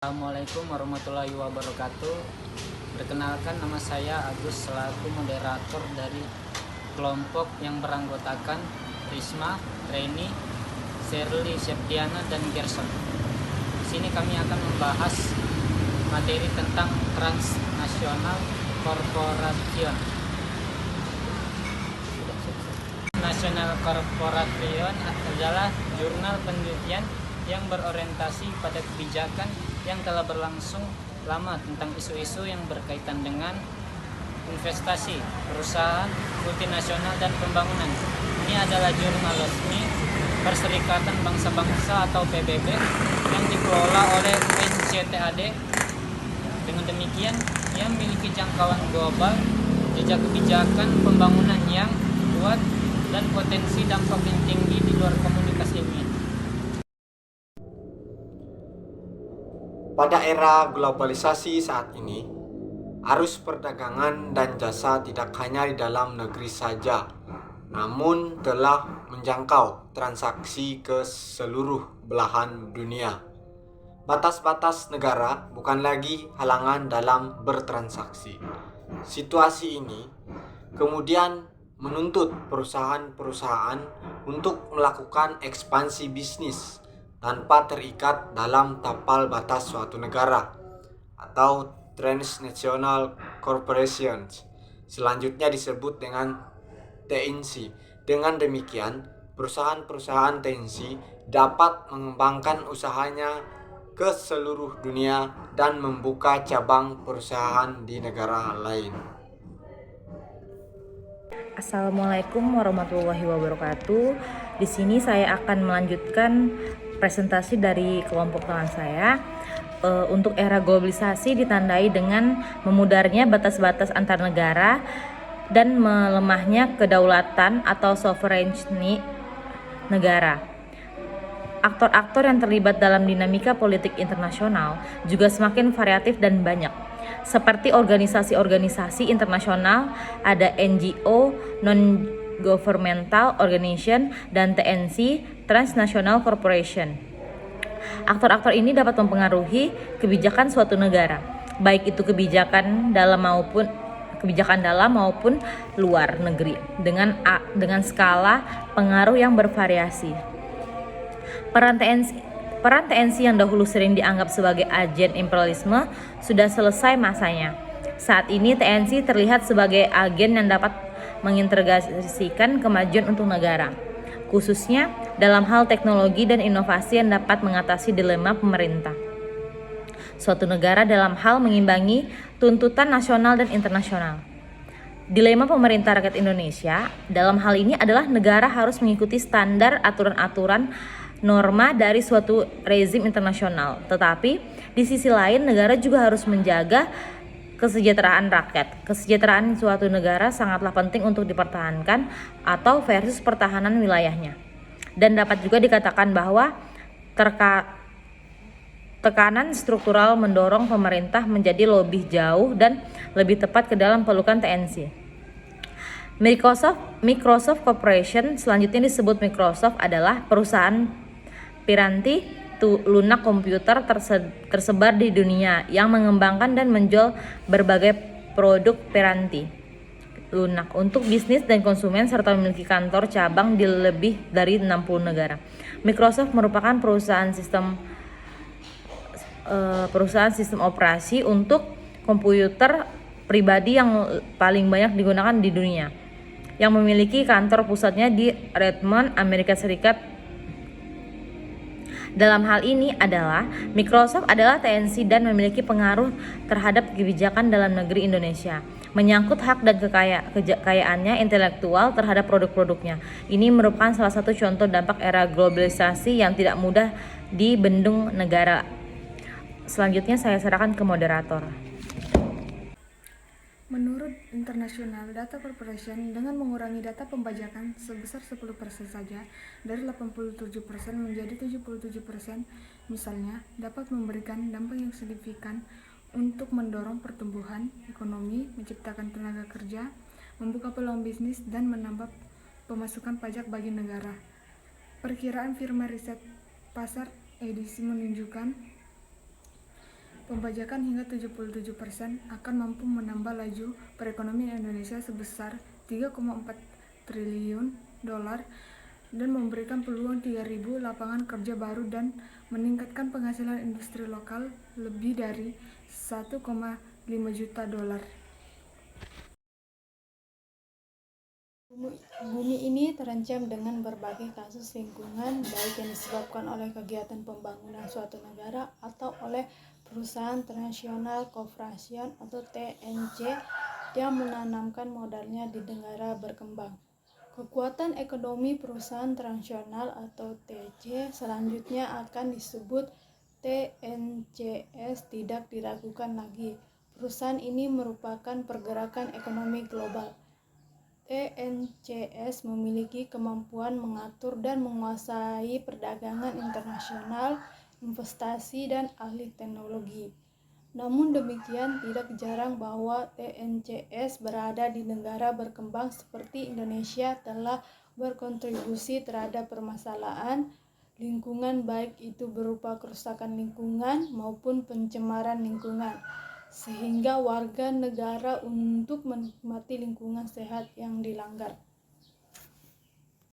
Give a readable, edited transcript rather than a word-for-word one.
Assalamualaikum warahmatullahi wabarakatuh. Perkenalkan, nama saya Agus selaku moderator dari kelompok yang beranggotakan Risma, Reni, Shirley, Septiana, dan Gerson. Di sini kami akan membahas materi tentang transnational corporation. National Corporation adalah jurnal penelitian yang berorientasi pada kebijakan yang telah berlangsung lama tentang isu-isu yang berkaitan dengan investasi, perusahaan, multinasional, dan pembangunan. Ini adalah jurnal resmi Perserikatan Bangsa-Bangsa atau PBB yang dikelola oleh NCTAD. Dengan demikian, ia memiliki jangkauan global, jejak kebijakan pembangunan yang kuat, dan potensi dampak yang tinggi di luar komunikasi ilmiah. Pada era globalisasi saat ini, arus perdagangan dan jasa tidak hanya di dalam negeri saja, namun telah menjangkau transaksi ke seluruh belahan dunia. Batas-batas negara bukan lagi halangan dalam bertransaksi. Situasi ini kemudian menuntut perusahaan-perusahaan untuk melakukan ekspansi bisnis tanpa terikat dalam tapal batas suatu negara atau transnational corporations, selanjutnya disebut dengan TNC. Dengan demikian, perusahaan-perusahaan TNC dapat mengembangkan usahanya ke seluruh dunia dan membuka cabang perusahaan di negara lain. Assalamualaikum warahmatullahi wabarakatuh. Di sini saya akan melanjutkan presentasi dari kelompok teman saya. Untuk era globalisasi ditandai dengan memudarnya batas-batas antar negara dan melemahnya kedaulatan atau sovereignty negara. Aktor-aktor yang terlibat dalam dinamika politik internasional juga semakin variatif dan banyak. Seperti organisasi-organisasi internasional, ada NGO, non-governmental organization, dan TNC, Transnational Corporation. Aktor-aktor ini dapat mempengaruhi kebijakan suatu negara, baik itu kebijakan dalam maupun luar negeri, dengan skala pengaruh yang bervariasi. Peran TNC yang dahulu sering dianggap sebagai agen imperialisme sudah selesai masanya. Saat ini TNC terlihat sebagai agen yang dapat mengintegrasikan kemajuan untuk negara, khususnya dalam hal teknologi dan inovasi yang dapat mengatasi dilema pemerintah suatu negara dalam hal mengimbangi tuntutan nasional dan internasional. Dilema pemerintah rakyat Indonesia dalam hal ini adalah negara harus mengikuti standar aturan-aturan norma dari suatu rezim internasional, tetapi di sisi lain negara juga harus menjaga kesejahteraan rakyat. Kesejahteraan suatu negara sangatlah penting untuk dipertahankan atau versus pertahanan wilayahnya. Dan dapat juga dikatakan bahwa tekanan struktural mendorong pemerintah menjadi lebih jauh dan lebih tepat ke dalam pelukan TNC. Microsoft Corporation, selanjutnya disebut Microsoft, adalah perusahaan piranti lunak komputer tersebar di dunia yang mengembangkan dan menjual berbagai produk piranti lunak untuk bisnis dan konsumen serta memiliki kantor cabang di lebih dari 60 negara. Microsoft merupakan perusahaan sistem operasi untuk komputer pribadi yang paling banyak digunakan di dunia, yang memiliki kantor pusatnya di Redmond, Amerika Serikat. Dalam hal ini adalah Microsoft adalah TNC dan memiliki pengaruh terhadap kebijakan dalam negeri Indonesia, menyangkut hak dan kekayaannya intelektual terhadap produk-produknya. Ini merupakan salah satu contoh dampak era globalisasi yang tidak mudah dibendung negara. Selanjutnya saya serahkan ke moderator. Menurut International Data Corporation, dengan mengurangi data pembajakan sebesar 10% saja, dari 87% menjadi 77%, misalnya, dapat memberikan dampak yang signifikan untuk mendorong pertumbuhan ekonomi, menciptakan tenaga kerja, membuka peluang bisnis, dan menambah pemasukan pajak bagi negara. Perkiraan firma riset pasar edisi menunjukkan pembajakan hingga 77% akan mampu menambah laju perekonomian Indonesia sebesar 3,4 triliun dolar dan memberikan peluang 3.000 lapangan kerja baru dan meningkatkan penghasilan industri lokal lebih dari 1,5 juta dolar. Bumi ini terancam dengan berbagai kasus lingkungan, baik yang disebabkan oleh kegiatan pembangunan suatu negara atau oleh perusahaan transnasional corporation atau TNC yang menanamkan modalnya di negara berkembang. Kekuatan ekonomi perusahaan transnasional atau TNC selanjutnya akan disebut TNCS tidak diragukan lagi. Perusahaan ini merupakan pergerakan ekonomi global. TNCS memiliki kemampuan mengatur dan menguasai perdagangan internasional, investasi, dan ahli teknologi. Namun demikian, tidak jarang bahwa TNCS berada di negara berkembang seperti Indonesia telah berkontribusi terhadap permasalahan lingkungan, baik itu berupa kerusakan lingkungan maupun pencemaran lingkungan, sehingga warga negara untuk menikmati lingkungan sehat yang dilanggar.